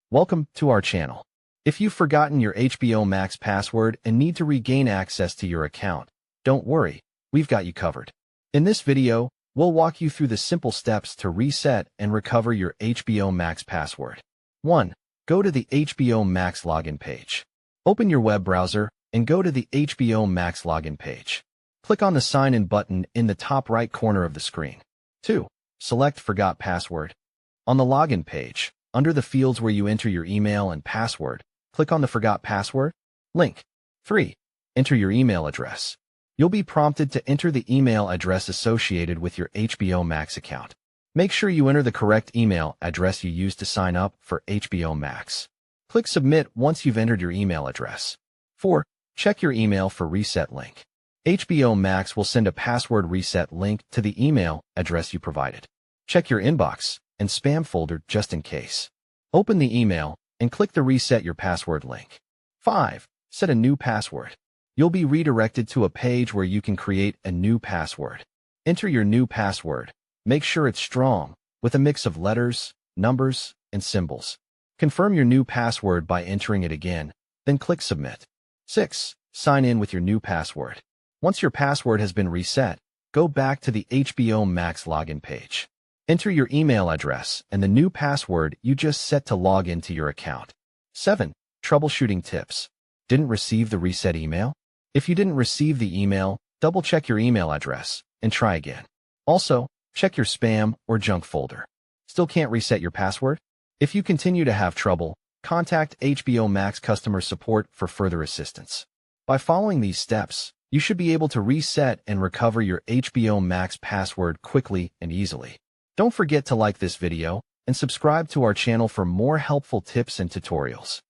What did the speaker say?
Welcome to our channel. If you've forgotten your HBO Max password and need to regain access to your account, don't worry, we've got you covered. In this video, we'll walk you through the simple steps to reset and recover your HBO Max password. 1. Go to the HBO Max login page. Open your web browser and go to the HBO Max login page. Click on the Sign In button in the top right corner of the screen. 2. Select Forgot Password. On the login page, under the fields where you enter your email and password, click on the Forgot Password link. 3. Enter your email address. You'll be prompted to enter the email address associated with your HBO Max account. Make sure you enter the correct email address you used to sign up for HBO Max. Click Submit once you've entered your email address. 4. Check your email for reset link. HBO Max will send a password reset link to the email address you provided. Check your inbox and spam folder just in case. Open the email and click the Reset Your Password link. 5. Set a new password. You'll be redirected to a page where you can create a new password. Enter your new password. Make sure it's strong, with a mix of letters, numbers, and symbols. Confirm your new password by entering it again, then click Submit. 6. Sign in with your new password. Once your password has been reset, go back to the HBO Max login page. Enter your email address and the new password you just set to log into your account. 7. Troubleshooting tips. Didn't receive the reset email? If you didn't receive the email, double-check your email address and try again. Also, check your spam or junk folder. Still can't reset your password? If you continue to have trouble, contact HBO Max customer support for further assistance. By following these steps, you should be able to reset and recover your HBO Max password quickly and easily. Don't forget to like this video and subscribe to our channel for more helpful tips and tutorials.